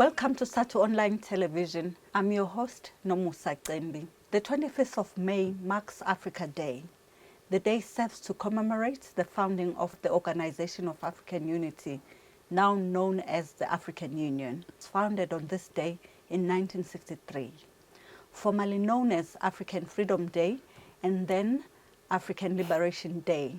Welcome to SADTU Online Television. I'm your host, Nomusa Cembi. The 25th of May marks Africa Day. The day serves to commemorate the founding of the Organization of African Unity, now known as the African Union. It's founded on this day in 1963. Formerly known as African Freedom Day and then African Liberation Day.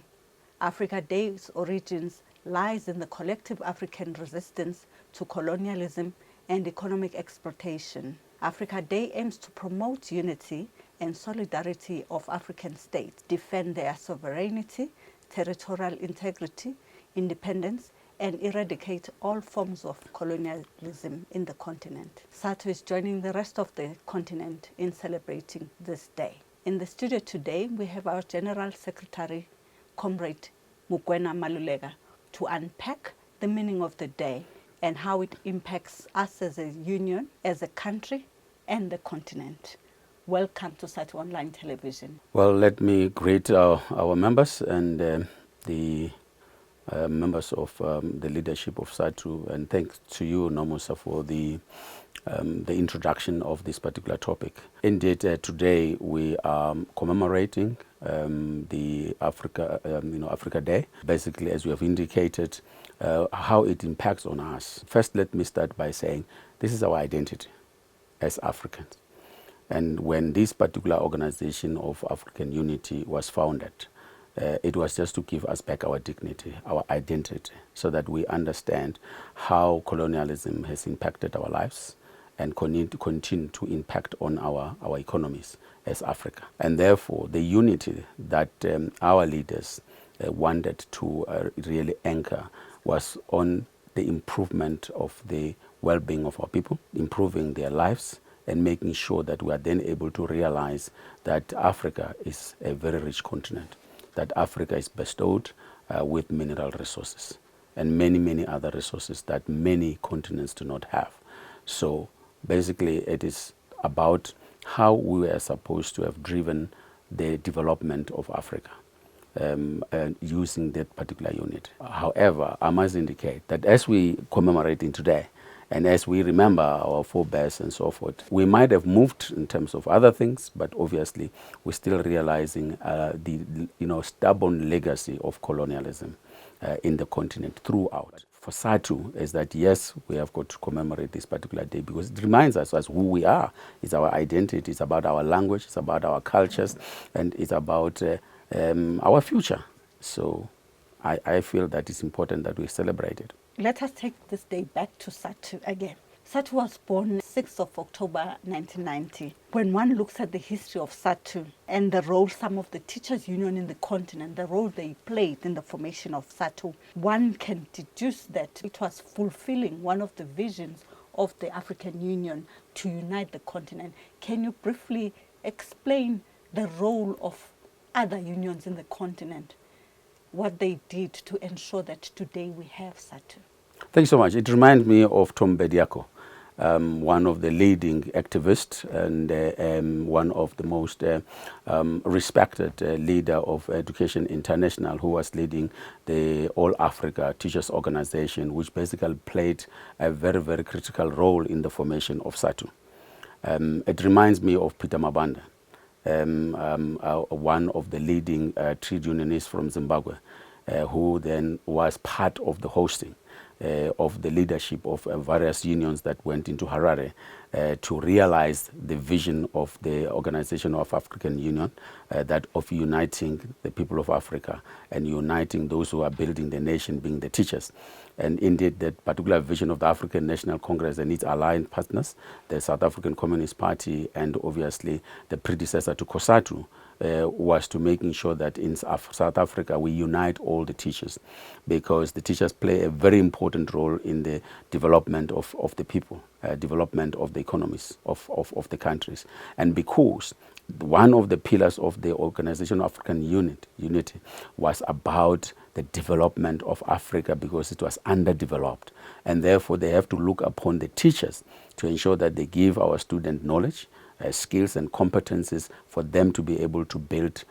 Africa Day's origins lies in the collective African resistance to colonialism and economic exploitation. Africa Day aims to promote unity and solidarity of African states, defend their sovereignty, territorial integrity, independence, and eradicate all forms of colonialism in the continent. SADTU is joining the rest of the continent in celebrating this day. In the studio today, we have our General Secretary, Comrade Mokoena Malulega, to unpack the meaning of the day and how it impacts us as a union, as a country, and the continent. Welcome to SADTU Online Television. Well, let me greet our members and the members of the leadership of SADTU, and thanks to you, Nomusa, for the introduction of this particular topic. Indeed, today we are commemorating the Africa Day. Basically, as we have indicated, how it impacts on us. First, let me start by saying this is our identity as Africans. And when this particular organization of African Unity was founded, it was just to give us back our dignity, our identity, so that we understand how colonialism has impacted our lives and continue to impact on our economies as Africa. And therefore, the unity that our leaders wanted to really anchor was on the improvement of the well-being of our people, improving their lives, and making sure that we are then able to realize that Africa is a very rich continent, that Africa is bestowed with mineral resources and many, many other resources that many continents do not have. So basically, it is about how we are supposed to have driven the development of Africa using that particular unit. However, I must indicate that as we commemorating today, and as we remember our forebears and so forth, we might have moved in terms of other things, but obviously we're still realizing the stubborn legacy of colonialism in the continent throughout. For SADTU is that yes, we have got to commemorate this particular day because it reminds us as who we are. It's our identity, it's about our language, it's about our cultures, and it's about our future. So I feel that it's important that we celebrate it. Let us take this day back to SADTU again. SADTU was born 6th of October 1990. When one looks at the history of SADTU and the role some of the teachers' union in the continent, the role they played in the formation of SADTU, one can deduce that it was fulfilling one of the visions of the African Union to unite the continent. Can you briefly explain the role of other unions in the continent, what they did to ensure that today we have SADTU? Thanks so much. It reminds me of Tom Bediako, one of the leading activists and one of the most respected leader of Education International, who was leading the All Africa Teachers Organization, which basically played a very, very critical role in the formation of SADTU. It reminds me of Peter Mabanda, one of the leading trade unionists from Zimbabwe, who then was part of the hosting of the leadership of various unions that went into Harare to realize the vision of the Organization of African Union, that of uniting the people of Africa and uniting those who are building the nation, being the teachers. And indeed, that particular vision of the African National Congress and its allied partners, the South African Communist Party, and obviously the predecessor to COSATU, was to making sure that in South Africa we unite all the teachers, because the teachers play a very important role in the development of the people, development of the economies of the countries. And because one of the pillars of the Organization of African Unity was about the development of Africa, because it was underdeveloped. And therefore they have to look upon the teachers to ensure that they give our students knowledge, skills and competencies for them to be able to build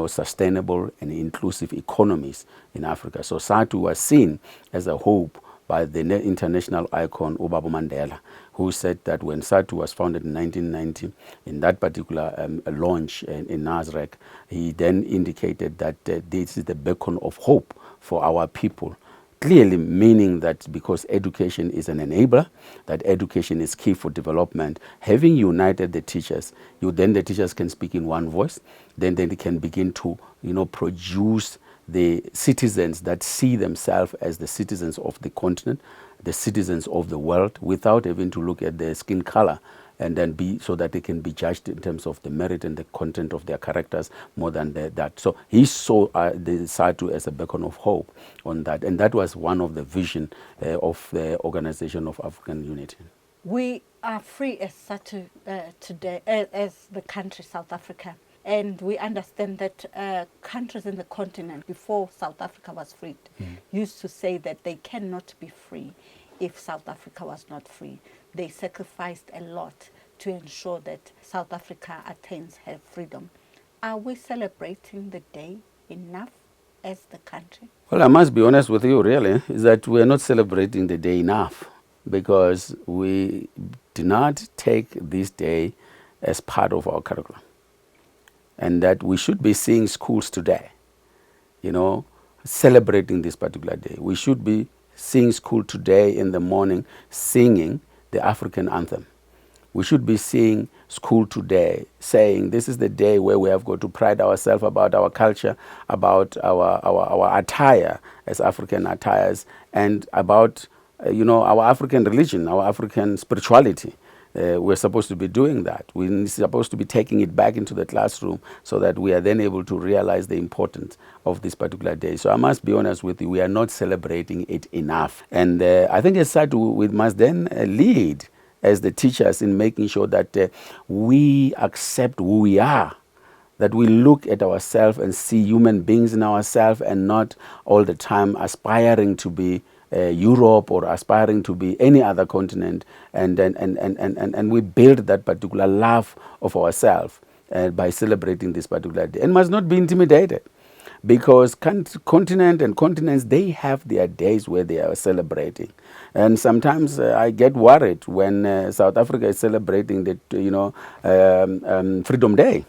sustainable and inclusive economies in Africa. So SADTU was seen as a hope by the international icon Ubaba Mandela, who said that when SADTU was founded in 1990, in that particular launch in Nasrec, he then indicated that this is the beacon of hope for our people. Clearly meaning that because education is an enabler, that education is key for development. Having united the teachers, then the teachers can speak in one voice, then they can begin to, produce the citizens that see themselves as the citizens of the continent, the citizens of the world, without having to look at their skin color, and then so that they can be judged in terms of the merit and the content of their characters more than that. So he saw the SADTU as a beacon of hope on that, and that was one of the vision of the Organization of African Unity. We are free as SADTU today, as the country South Africa, and we understand that countries in the continent before South Africa was freed used to say that they cannot be free if South Africa was not free. They sacrificed a lot to ensure that South Africa attains her freedom. Are we celebrating the day enough as the country? Well, I must be honest with you, really, is that we are not celebrating the day enough, because we do not take this day as part of our curriculum. And that we should be seeing schools today, celebrating this particular day. We should be seeing school today in the morning singing the African anthem. We should be seeing school today saying this is the day where we have got to pride ourselves about our culture, about our attire as African attires, and about our African religion, our African spirituality. We're supposed to be doing that. We're supposed to be taking it back into the classroom so that we are then able to realize the importance of this particular day. So I must be honest with you, we are not celebrating it enough. And I think as SADTU, we must then lead as the teachers in making sure that we accept who we are, that we look at ourselves and see human beings in ourselves, and not all the time aspiring to be Europe or aspiring to be any other continent, and we build that particular love of ourselves by celebrating this particular day, and must not be intimidated, because continent and continents, they have their days where they are celebrating. And sometimes I get worried when South Africa is celebrating the Freedom Day,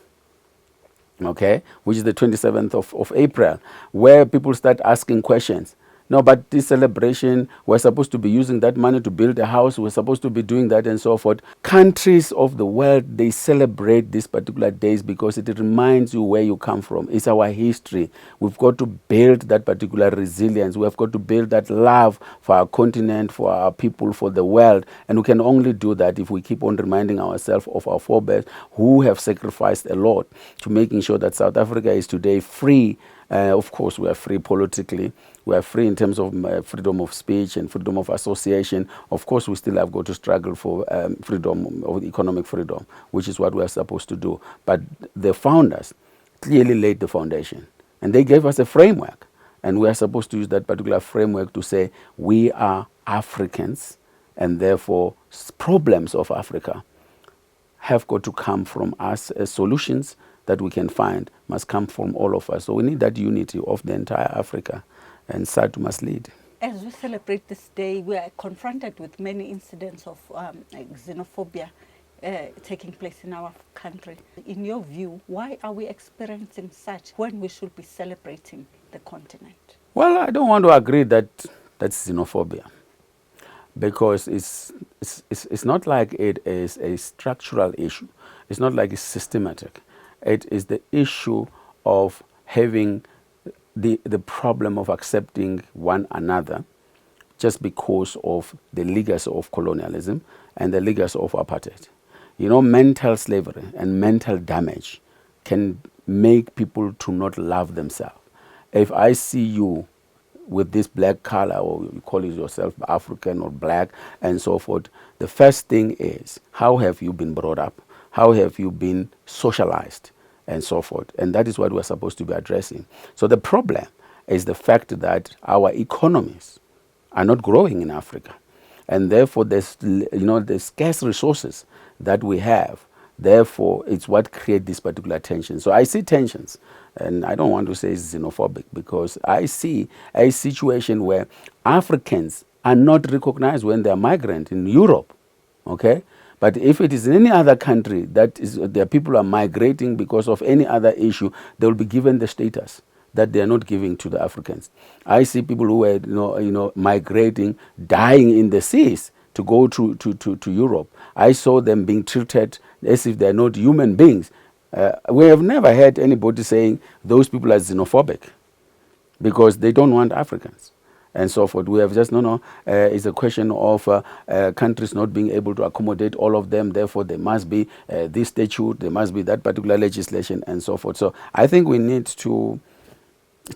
which is the 27th of April, where people start asking questions. No, but this celebration, we're supposed to be using that money to build a house, we're supposed to be doing that and so forth. Countries of the world, they celebrate these particular days because it reminds you where you come from. It's our history. We've got to build that particular resilience. We've got to build that love for our continent, for our people, for the world. And we can only do that if we keep on reminding ourselves of our forebears who have sacrificed a lot to making sure that South Africa is today free. Of course, we are free politically. We are free in terms of freedom of speech and freedom of association. Of course, we still have got to struggle for freedom, or economic freedom, which is what we are supposed to do. But the founders clearly laid the foundation, and they gave us a framework. And we are supposed to use that particular framework to say we are Africans, and therefore problems of Africa have got to come from us as solutions that we can find must come from all of us. So we need that unity of the entire Africa, and SADTU must lead. As we celebrate this day, we are confronted with many incidents of xenophobia taking place in our country. In your view, why are we experiencing such when we should be celebrating the continent? Well, I don't want to agree that that's xenophobia, because it's not like it is a structural issue. It's not like it's systematic. It is the issue of having the problem of accepting one another just because of the legacy of colonialism and the legacy of apartheid. Mental slavery and mental damage can make people to not love themselves. If I see you with this black color, or you call yourself African or black and so forth, the first thing is, how have you been brought up? How have you been socialized? And so forth. And that is what we're supposed to be addressing. So the problem is the fact that our economies are not growing in Africa. And therefore, there's, the scarce resources that we have. Therefore, it's what creates this particular tension. So I see tensions, and I don't want to say it's xenophobic, because I see a situation where Africans are not recognized when they are migrant in Europe, okay? But if it is in any other country that is, their people are migrating because of any other issue, they will be given the status that they are not giving to the Africans. I see people who are migrating, dying in the seas to go to Europe. I saw them being treated as if they are not human beings. We have never heard anybody saying those people are xenophobic because they don't want Africans and so forth. We have just, it's a question of countries not being able to accommodate all of them. Therefore, there must be this statute, there must be that particular legislation and so forth. So I think we need to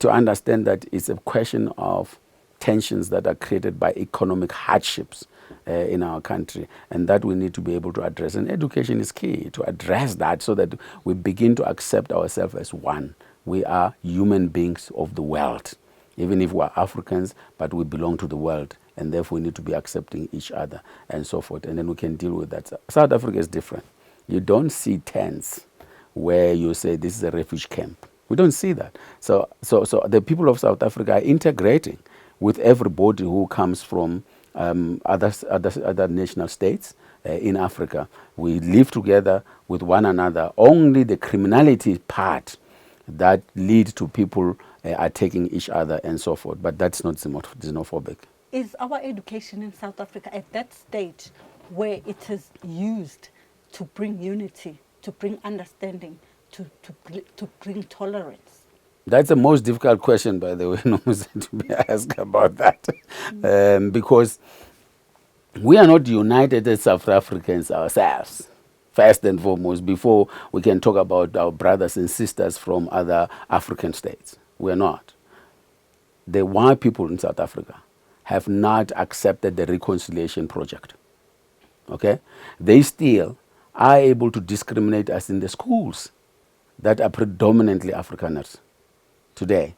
understand that it's a question of tensions that are created by economic hardships in our country, and that we need to be able to address. And education is key to address that so that we begin to accept ourselves as one. We are human beings of the world, even if we're Africans, but we belong to the world, and therefore we need to be accepting each other and so forth, and then we can deal with that. South Africa is different. You don't see tents where you say this is a refuge camp. We don't see that. So the people of South Africa are integrating with everybody who comes from other national states in Africa. We live together with one another. Only the criminality part that lead to people attacking each other and so forth. But that's not xenophobic. Is our education in South Africa at that stage where it is used to bring unity, to bring understanding, to bring tolerance? That's the most difficult question, by the way, to be asked about that. Because we are not united as South Africans ourselves, first and foremost, before we can talk about our brothers and sisters from other African states. We are not. The white people in South Africa have not accepted the reconciliation project. Okay? They still are able to discriminate us in the schools that are predominantly Afrikaners today.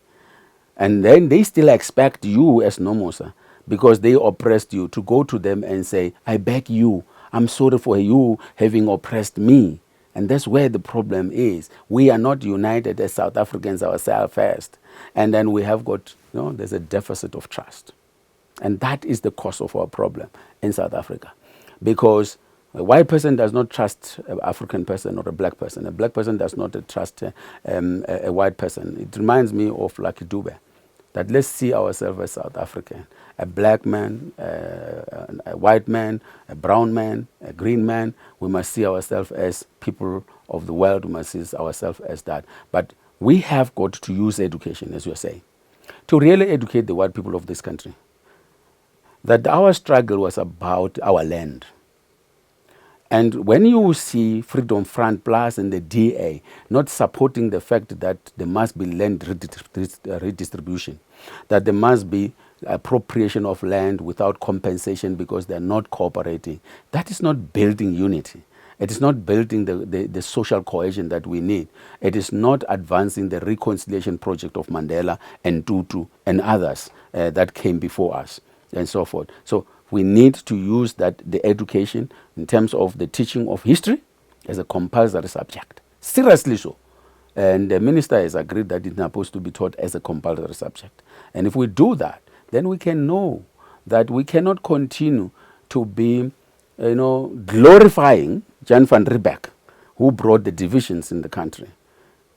And then they still expect you as Nomusa, because they oppressed you, to go to them and say, I beg you, I'm sorry for you having oppressed me. And that's where the problem is. We are not united as South Africans ourselves first. And then we have got, there's a deficit of trust. And that is the cause of our problem in South Africa. Because a white person does not trust an African person or a black person. A black person does not trust a white person. It reminds me of Lucky Dube, that let's see ourselves as South African. A black man, a white man, a brown man, a green man. We must see ourselves as people of the world. We must see ourselves as that. But we have got to use education, as you're saying, to really educate the white people of this country. That our struggle was about our land. And when you see Freedom Front Plus and the DA not supporting the fact that there must be land redistribution, that there must be appropriation of land without compensation because they're not cooperating, that is not building unity. It is not building the social cohesion that we need. It is not advancing the reconciliation project of Mandela and Tutu and others that came before us and so forth. So we need to use the education in terms of the teaching of history as a compulsory subject. Seriously so. And the minister has agreed that it's supposed to be taught as a compulsory subject. And if we do that, then we can know that we cannot continue to be, glorifying Jan van Riebeck, who brought the divisions in the country.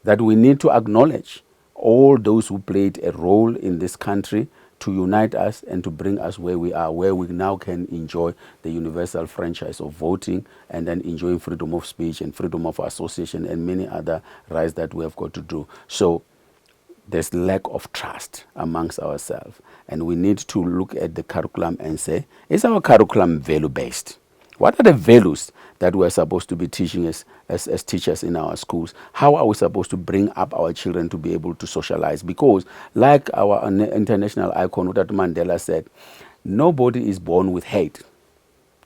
That we need to acknowledge all those who played a role in this country to unite us and to bring us where we are, where we now can enjoy the universal franchise of voting and then enjoying freedom of speech and freedom of association and many other rights that we have got to do. So there's lack of trust amongst ourselves, and we need to look at the curriculum and say, is our curriculum value-based? What are the values that we're supposed to be teaching as teachers in our schools? How are we supposed to bring up our children to be able to socialize? Because like our international icon, Dr. Mandela said, nobody is born with hate.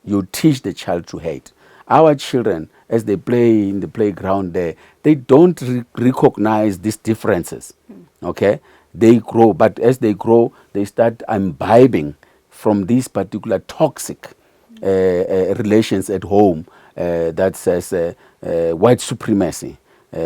You teach the child to hate. Our children, as they play in the playground there, they don't recognize these differences. Okay? They grow, but as they grow, they start imbibing from these particular toxic relations at home that says white supremacy.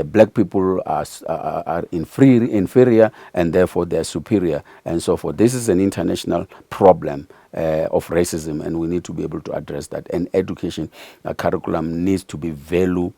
Black people are inferior and therefore they're superior and so forth. This is an international problem of racism, and we need to be able to address that. And education curriculum needs to be value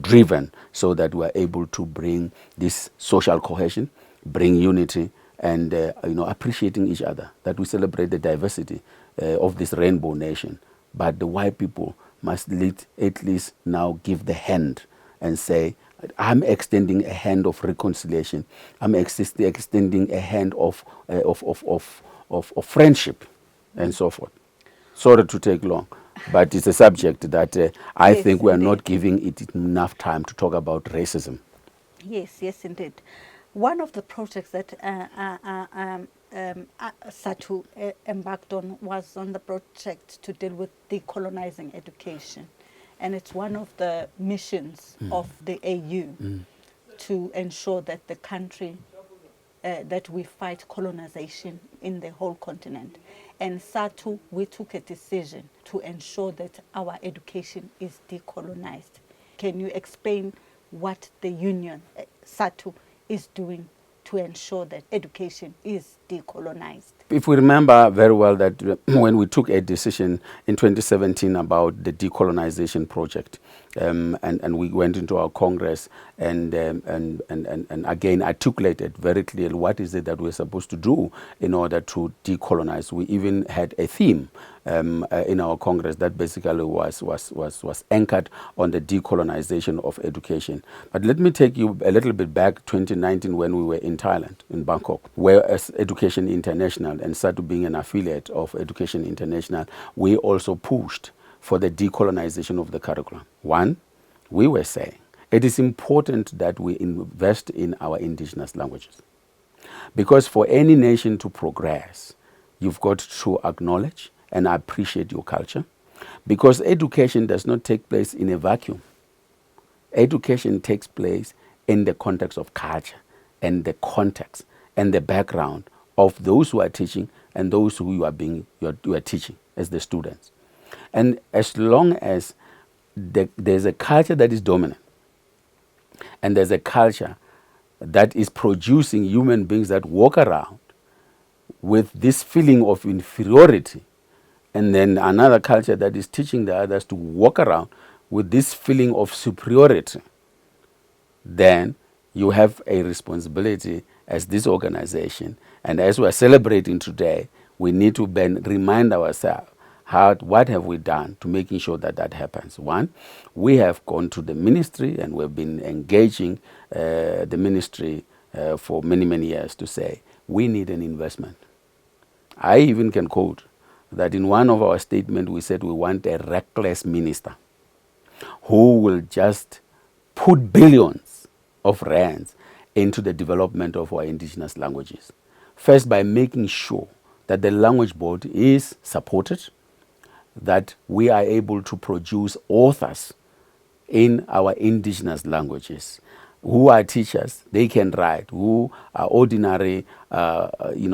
driven, so that we are able to bring this social cohesion, bring unity, and appreciating each other, that we celebrate the diversity of this rainbow nation. But the white people must at least now give the hand and say, I'm extending a hand of reconciliation. I'm extending a hand of friendship, and so forth. Sorry to take long, but it's a subject that I Yes, think we are indeed. not giving it enough time to talk about racism. Yes, yes, indeed. One of the projects that SADTU embarked on was on the project to deal with decolonizing education. And it's one of the missions of the AU to ensure that the country, that we fight colonization in the whole continent. And SADTU, we took a decision to ensure that our education is decolonized. Can you explain what the union, SADTU, is doing to ensure that education is decolonized? If we remember very well that when we took a decision in 2017 about the decolonization project, and we went into our Congress and again articulated very clearly what is it that we're supposed to do in order to decolonize. We even had a theme in our Congress that basically was anchored on the decolonization of education. But let me take you a little bit back, 2019, when we were in Thailand, in Bangkok, where as Education International and SADTU being an affiliate of Education International, we also pushed for the decolonization of the curriculum. One, we were saying it is important that we invest in our indigenous languages, because for any nation to progress, you've got to acknowledge and appreciate your culture, because education does not take place in a vacuum. Education takes place in the context of culture and the context and the background of those who are teaching and those who you are teaching as the students. And as long as there's a culture that is dominant, and there's a culture that is producing human beings that walk around with this feeling of inferiority, and then another culture that is teaching the others to walk around with this feeling of superiority, then you have a responsibility as this organization. And as we are celebrating today, we need to then remind ourselves, what have we done to making sure that that happens? One, we have gone to the ministry and we've been engaging the ministry for many, many years to say, we need an investment. I even can quote that in one of our statements, we said we want a reckless minister who will just put billions of rands into the development of our indigenous languages. First, by making sure that the language board is supported, that we are able to produce authors in our indigenous languages who are teachers, they can write, who are ordinary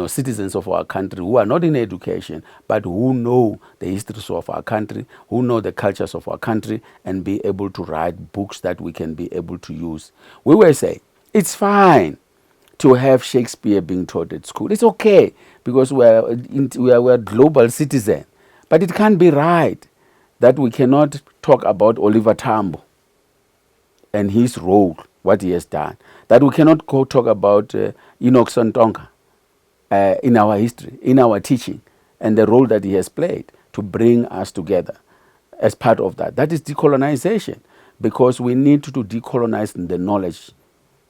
citizens of our country, who are not in education, but who know the histories of our country, who know the cultures of our country, and be able to write books that we can be able to use. We will say, it's fine to have Shakespeare being taught at school. It's okay, because we are global citizens. But it can't be right that we cannot talk about Oliver Tambo and his role, what he has done. That we cannot go talk about Enoch Sontonga in our history, in our teaching, and the role that he has played to bring us together as part of that. That is decolonization, because we need to decolonize the knowledge.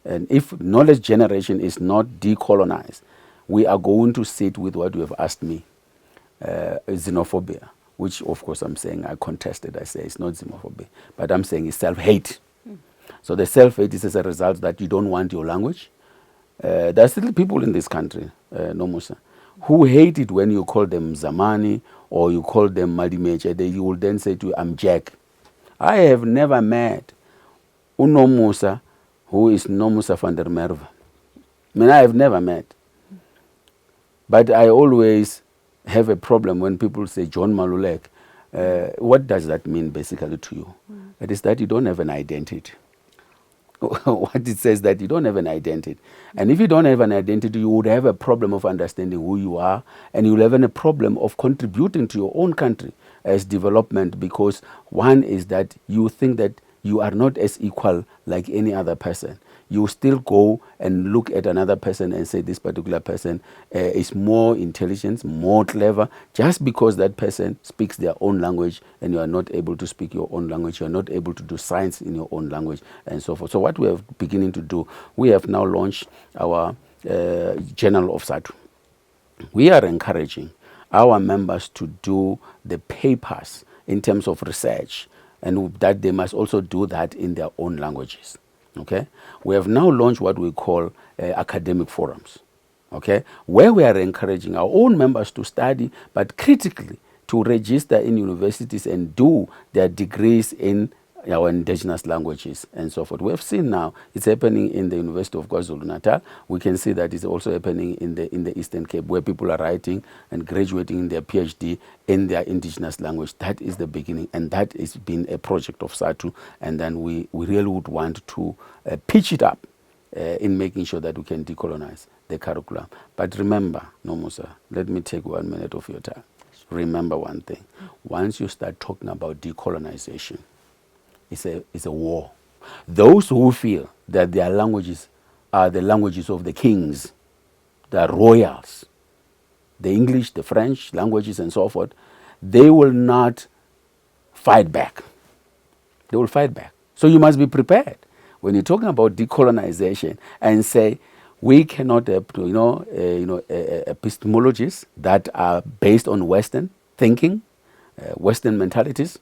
And if knowledge generation is not decolonized, we are going to sit with what you have asked me, xenophobia, which of course I'm saying I contested. I say it's not xenophobia, but I'm saying it's self-hate. So the self-hate is as a result that you don't want your language. There are still people in this country, Nomusa, who hate it when you call them Zamani or you call them Madimeche. They will then say to you, I'm Jack. I have never met Nomusa who is Nomusa van der Merwe. I have never met. But I always have a problem when people say John Malulek. What does that mean basically to you? It is that you don't have an identity. what it says, that you don't have an identity. And if you don't have an identity, you would have a problem of understanding who you are, and you'll have a problem of contributing to your own country as development, because one is that you think that you are not as equal like any other person. You still go and look at another person and say this particular person is more intelligent, more clever, just because that person speaks their own language and you are not able to speak your own language, you are not able to do science in your own language, and so forth. So what we are beginning to do, we have now launched our Journal of SADTU. We are encouraging our members to do the papers in terms of research, and that they must also do that in their own languages. Okay, we have now launched what we call academic forums, okay, where we are encouraging our own members to study, but critically to register in universities and do their degrees in our indigenous languages and so forth. We have seen now it's happening in the University of KwaZulu-Natal. We can see that it's also happening in the Eastern Cape, where people are writing and graduating in their PhD in their indigenous language. That is the beginning, and that has been a project of SADTU, and then we really would want to pitch it up in making sure that we can decolonize the curriculum. But remember, Nomusa, let me take 1 minute of your time. Remember one thing. Once you start talking about decolonization, it's a war. Those who feel that their languages are the languages of the kings, the royals, the English, the French languages and so forth, they will not fight back. They will fight back. So you must be prepared when you're talking about decolonization and say, we cannot have epistemologies that are based on Western thinking, Western mentalities,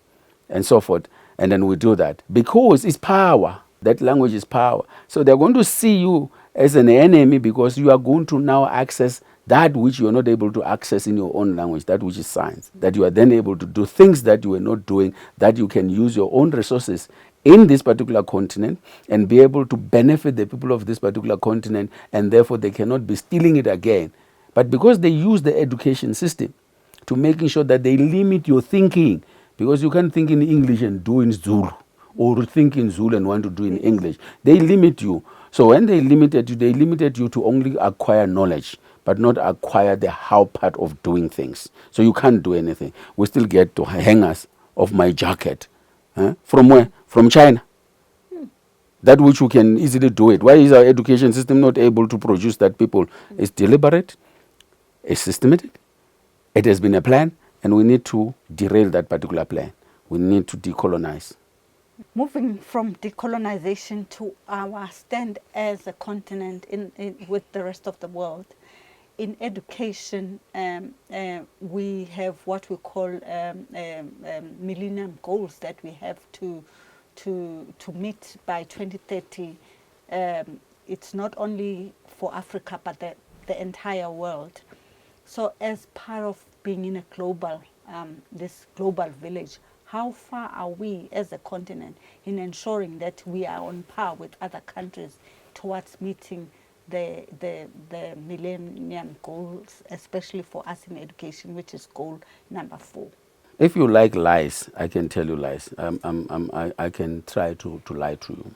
and so forth. And then we do that because it's power. That language is power. So they're going to see you as an enemy because you are going to now access that which you are not able to access in your own language, that which is science, that you are then able to do things that you were not doing, that you can use your own resources in this particular continent and be able to benefit the people of this particular continent, and therefore they cannot be stealing it again. But because they use the education system to making sure that they limit your thinking, because you can't think in English and do in Zulu, or think in Zulu and want to do in English. They limit you. So when they limited you to only acquire knowledge, but not acquire the how part of doing things. So you can't do anything. We still get to hangers of my jacket. From where? From China. That which we can easily do it. Why is our education system not able to produce that, people? It's deliberate, it's systematic, it has been a plan, and we need to derail that particular plan. We need to decolonize. Moving from decolonization to our stand as a continent with the rest of the world. In education, we have what we call millennium goals that we have to meet by 2030. It's not only for Africa, but the entire world. So as part of being in a global, this global village, how far are we as a continent in ensuring that we are on par with other countries towards meeting the millennium goals, especially for us in education, which is goal number 4? If you like lies, I can tell you lies. I can try to lie to you,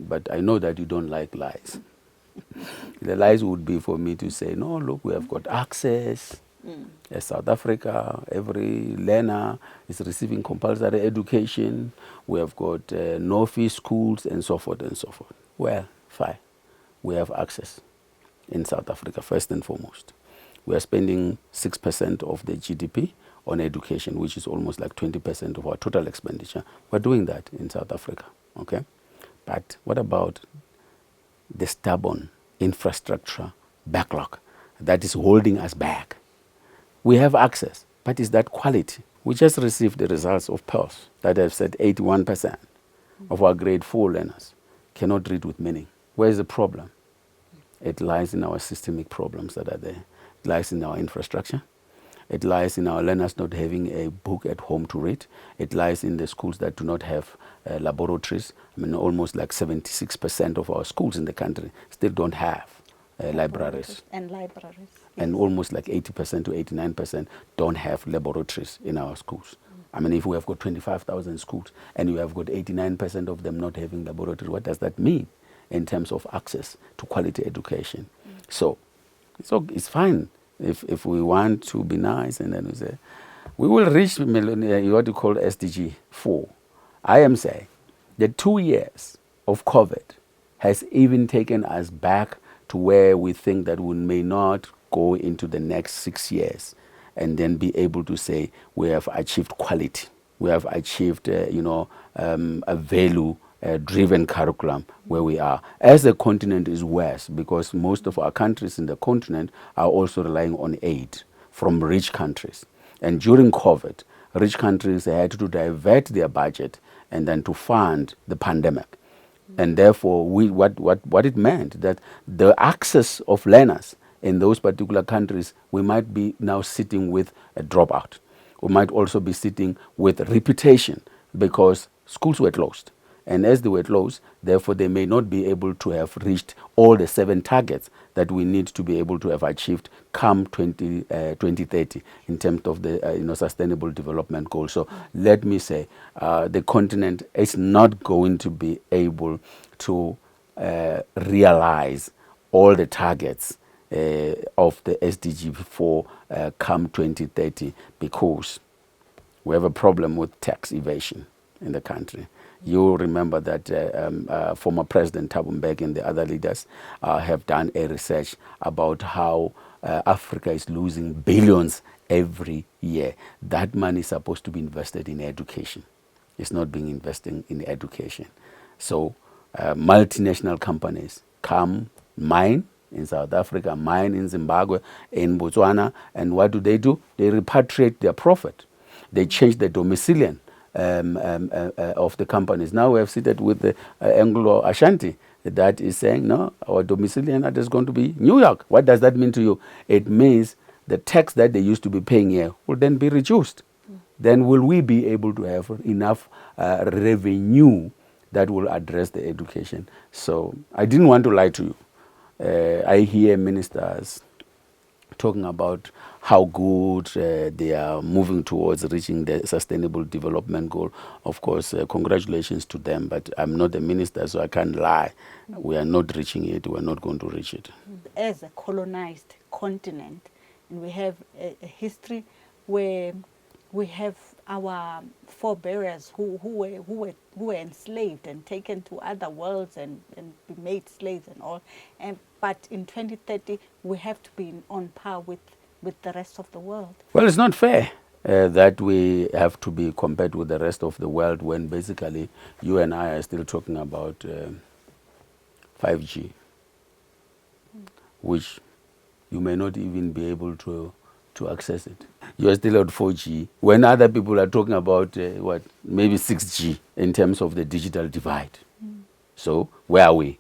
but I know that you don't like lies. The lies would be for me to say, no, look, we have got access. As South Africa, every learner is receiving compulsory education. We have got no-fee schools and so forth and so forth. Well, fine. We have access in South Africa, first and foremost. We are spending 6% of the GDP on education, which is almost like 20% of our total expenditure. We're doing that in South Africa, okay? But what about the stubborn infrastructure backlog that is holding us back? We have access, but is that quality? We just received the results of PERS that have said 81% of our grade 4 learners cannot read with meaning. Where is the problem? It lies in our systemic problems that are there. It lies in our infrastructure. It lies in our learners not having a book at home to read. It lies in the schools that do not have laboratories. I mean, almost like 76% of our schools in the country still don't have libraries. And libraries. And almost like 80% to 89% don't have laboratories in our schools. I mean, if we have got 25,000 schools and you have got 89% of them not having laboratories, what does that mean? in terms of access to quality education. So it's fine if we want to be nice, and then we say we will reach what you call SDG 4. I am saying the 2 years of COVID has even taken us back to where we think that we may not go into the next 6 years and then be able to say we have achieved quality. We have achieved, a value-driven curriculum where we are. As the continent is worse, because most of our countries in the continent are also relying on aid from rich countries. And during COVID, rich countries had to divert their budget and then to fund the pandemic. And therefore, what it meant that the access of learners in those particular countries, we might be now sitting with a dropout. We might also be sitting with reputation because schools were closed. And as they were closed, therefore, they may not be able to have reached all the 7 targets that we need to be able to have achieved come 2030 in terms of the sustainable development goals. So let me say, the continent is not going to be able to realize all the targets of the SDG 4 come 2030 because we have a problem with tax evasion in the country. You remember that former President Thabo Mbeki and the other leaders have done a research about how Africa is losing billions every year. That money is supposed to be invested in education. It's not being invested in education. So multinational companies come, mine in South Africa, mine in Zimbabwe, in Botswana, and what do? They repatriate their profit. They change the domicilian of the companies. Now we have seated with the Anglo Ashanti that is saying, no, our domicilian address is going to be New York. What does that mean to you? It means the tax that they used to be paying here will then be reduced. Then will we be able to have enough revenue that will address the education? So I didn't want to lie to you. I hear ministers talking about how good they are moving towards reaching the sustainable development goal. Of course, congratulations to them, but I'm not a minister, so I can't lie. We are not reaching it. We're not going to reach it. As a colonized continent, and we have a history where we have our forebears who were enslaved and taken to other worlds and be made slaves and all. But in 2030, we have to be on par with the rest of the world. Well, it's not fair that we have to be compared with the rest of the world when basically you and I are still talking about 5G, which you may not even be able to access it. You are still at 4G when other people are talking about maybe 6G in terms of the digital divide. So where are we?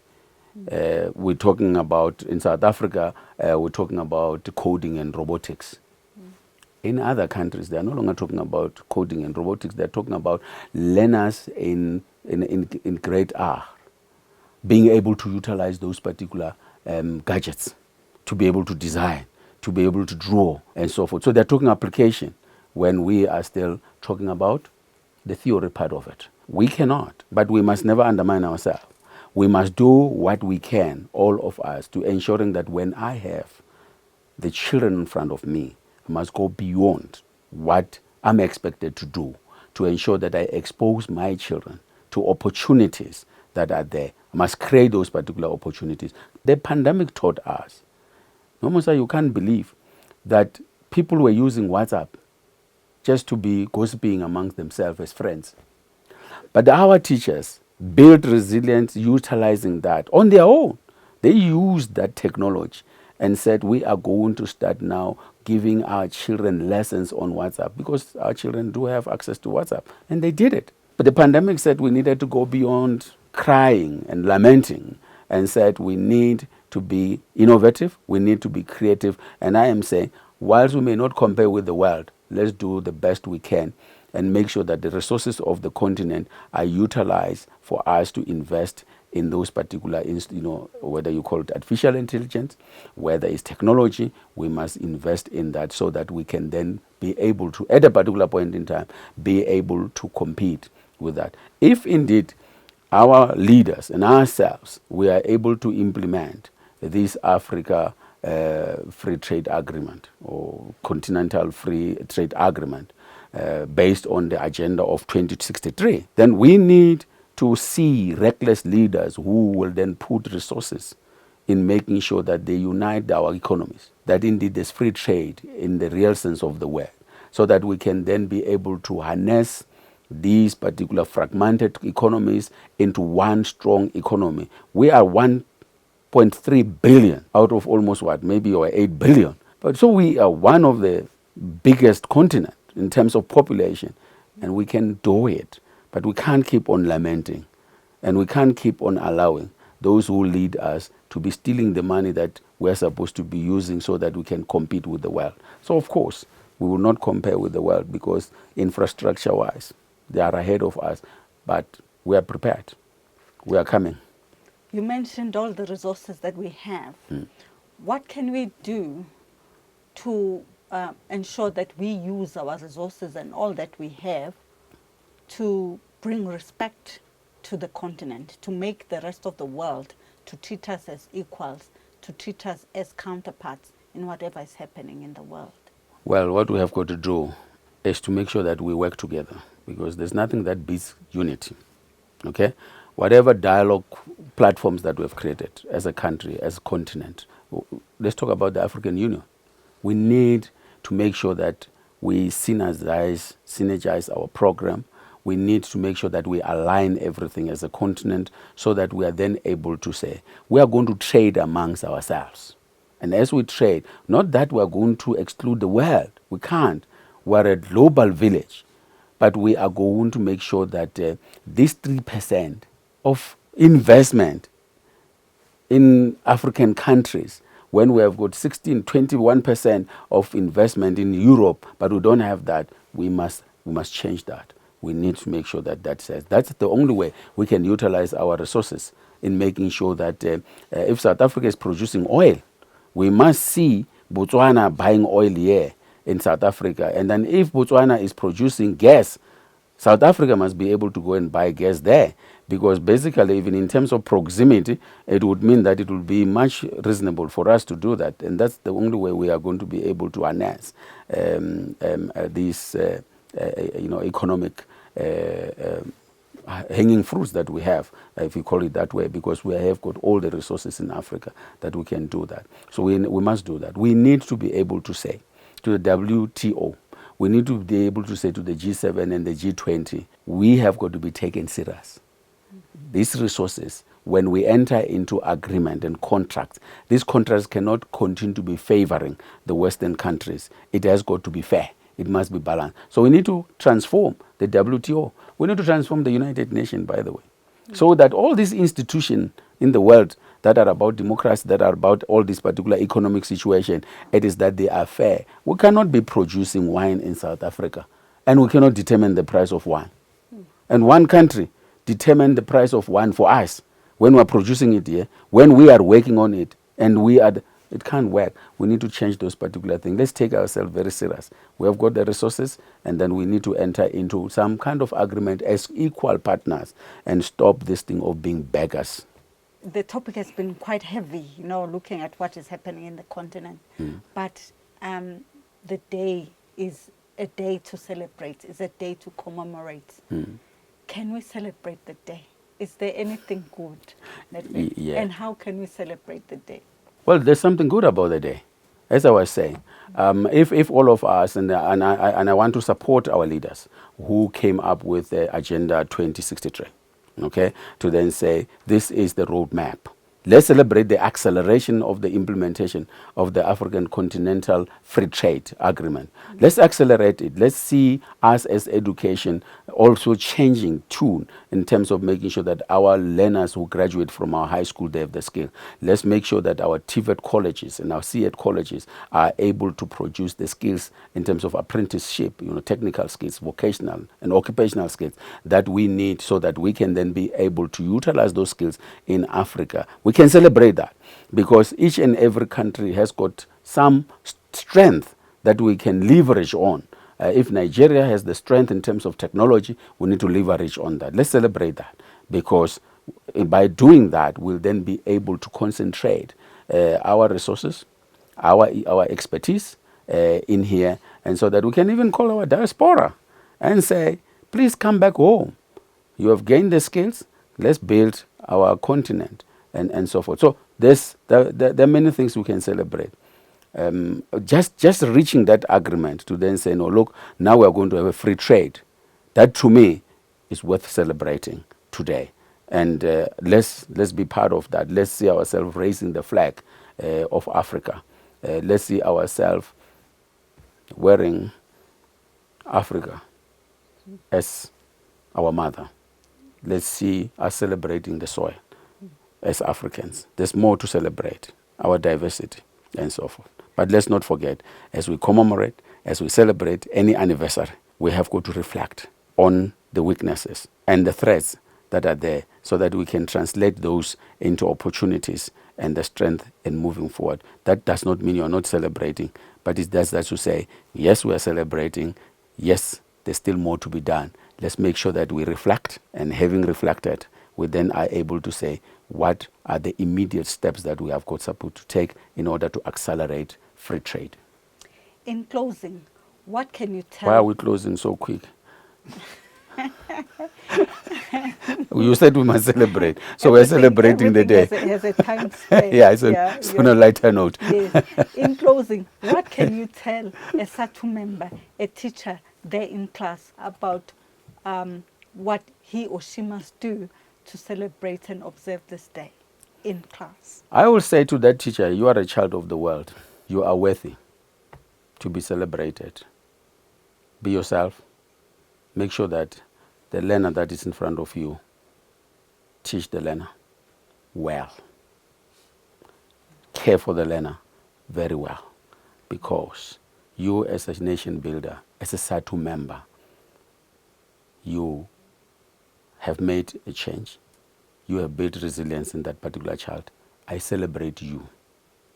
We're talking about, in South Africa, we're talking about coding and robotics. In other countries, they are no longer talking about coding and robotics. They're talking about learners in grade R being able to utilize those particular gadgets to be able to design, to be able to draw, and so forth. So they're talking application when we are still talking about the theory part of it. We cannot, but we must never undermine ourselves. We must do what we can, all of us, to ensuring that when I have the children in front of me, I must go beyond what I'm expected to do to ensure that I expose my children to opportunities that are there. I must create those particular opportunities. The pandemic taught us, Nomusa, you can't believe that people were using WhatsApp just to be gossiping amongst themselves as friends. But our teachers built resilience utilizing that on their own. They used that technology and said, we are going to start now giving our children lessons on WhatsApp because our children do have access to WhatsApp. And they did it. But the pandemic said we needed to go beyond crying and lamenting and said we need to be innovative, we need to be creative. And I am saying, whilst we may not compare with the world, let's do the best we can and make sure that the resources of the continent are utilized for us to invest in those particular, whether you call it artificial intelligence, whether it's technology, we must invest in that so that we can then be able to, at a particular point in time, be able to compete with that. If indeed our leaders and ourselves, we are able to implement this Africa Free Trade Agreement or Continental Free Trade Agreement based on the agenda of 2063, then we need to see reckless leaders who will then put resources in making sure that they unite our economies, that indeed there's free trade in the real sense of the word, so that we can then be able to harness these particular fragmented economies into one strong economy. We are 1.3 billion out of almost what, maybe or 8 billion. But so we are one of the biggest continent in terms of population, and we can do it. But we can't keep on lamenting, and we can't keep on allowing those who lead us to be stealing the money that we're supposed to be using so that we can compete with the world. So of course, we will not compare with the world because infrastructure-wise, they are ahead of us, but we are prepared. We are coming. You mentioned all the resources that we have. What can we do to ensure that we use our resources and all that we have to bring respect to the continent, to make the rest of the world to treat us as equals, to treat us as counterparts in whatever is happening in the world? Well, what we have got to do is to make sure that we work together, because there's nothing that beats unity. Okay? Whatever dialogue platforms that we've created as a country, as a continent, let's talk about the African Union. We need to make sure that we synergize our program. We need to make sure that we align everything as a continent so that we are then able to say, we are going to trade amongst ourselves. And as we trade, not that we are going to exclude the world. We can't. We're a global village. But we are going to make sure that this 3% of investment in African countries, when we have got 21% of investment in Europe, but we don't have that, we must change that. We need to make sure that that's the only way we can utilize our resources in making sure that if South Africa is producing oil, we must see Botswana buying oil here in South Africa. And then if Botswana is producing gas, South Africa must be able to go and buy gas there, because basically, even in terms of proximity, it would mean that it will be much reasonable for us to do that. And that's the only way we are going to be able to harness these economic hanging fruits that we have, if you call it that way, because we have got all the resources in Africa that we can do that. So we must do that. We need to be able to say to the WTO, we need to be able to say to the G7 and the G20, we have got to be taken serious. These resources, when we enter into agreement and contracts, these contracts cannot continue to be favoring the Western countries. It has got to be fair. It must be balanced. So we need to transform the WTO. We need to transform the United Nations, by the way, so that all these institutions in the world that are about democracy, that are about all this particular economic situation, it is that they are fair. We cannot be producing wine in South Africa, and we cannot determine the price of wine. And one country determine the price of wine for us when we are producing it here, when we are working on it, and it can't work. We need to change those particular things. Let's take ourselves very serious. We have got the resources, and then we need to enter into some kind of agreement as equal partners and stop this thing of being beggars. The topic has been quite heavy, looking at what is happening in the continent. But the day is a day to celebrate, it's a day to commemorate. Can we celebrate the day? Is there anything good? Yeah. And how can we celebrate the day? Well, there's something good about the day. As I was saying, if all of us, and I want to support our leaders who came up with the Agenda 2063, okay, to then say, this is the roadmap. Let's celebrate the acceleration of the implementation of the African Continental Free Trade Agreement. Let's accelerate it. Let's see us as education also changing tune in terms of making sure that our learners who graduate from our high school, they have the skill. Let's make sure that our TVET colleges and our CET colleges are able to produce the skills in terms of apprenticeship, technical skills, vocational and occupational skills that we need, so that we can then be able to utilize those skills in Africa. We can celebrate that because each and every country has got some strength that we can leverage on. If Nigeria has the strength in terms of technology, we need to leverage on that. Let's celebrate that, because by doing that, we'll then be able to concentrate our resources, our expertise in here, and so that we can even call our diaspora and say, please come back home. You have gained the skills, let's build our continent, and so forth. So there are many things we can celebrate. Just reaching that agreement to then say, no, look, now we are going to have a free trade. That to me is worth celebrating today. And let's be part of that. Let's see ourselves raising the flag of Africa. Let's see ourselves wearing Africa as our mother. Let's see us celebrating the soil as Africans. There's more to celebrate, our diversity and so forth. But let's not forget, as we commemorate, as we celebrate any anniversary, we have got to reflect on the weaknesses and the threats that are there so that we can translate those into opportunities and the strength in moving forward. That does not mean you're not celebrating, but it does that to say, yes, we are celebrating, yes, there's still more to be done. Let's make sure that we reflect, and having reflected, we then are able to say, what are the immediate steps that we have got support to take in order to accelerate free trade. In closing, what can you tell? Why are we closing so quick? You said we must celebrate, so we're celebrating the day. Has a time span. Yeah, it's on a lighter note. Yes. In closing, what can you tell a SADTU member, a teacher there in class, about what he or she must do to celebrate and observe this day in class? I will say to that teacher, you are a child of the world. You are worthy to be celebrated. Be yourself. Make sure that the learner that is in front of you, teach the learner well. Care for the learner very well, because you as a nation builder, as a SADTU member, you have made a change. You have built resilience in that particular child. I celebrate you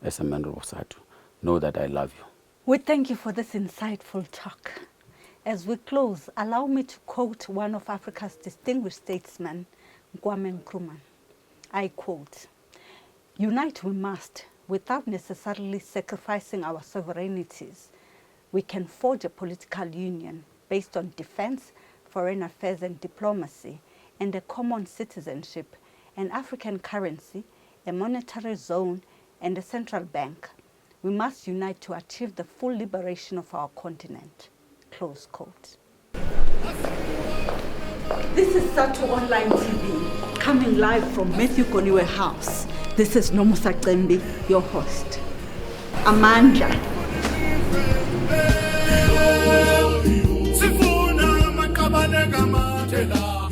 as a member of SADTU. Know that I love you. We thank you for this insightful talk. As we close, allow me to quote one of Africa's distinguished statesmen, Kwame Nkrumah. I quote, "Unite we must, without necessarily sacrificing our sovereignties. We can forge a political union based on defense, foreign affairs and diplomacy, and a common citizenship, an African currency, a monetary zone, and a central bank. We must unite to achieve the full liberation of our continent." Close quote. This is SADTU Online TV, coming live from Matthew Koniwe House. This is Nomusacembi, your host. Amandla. Sifuna makabaleka matela.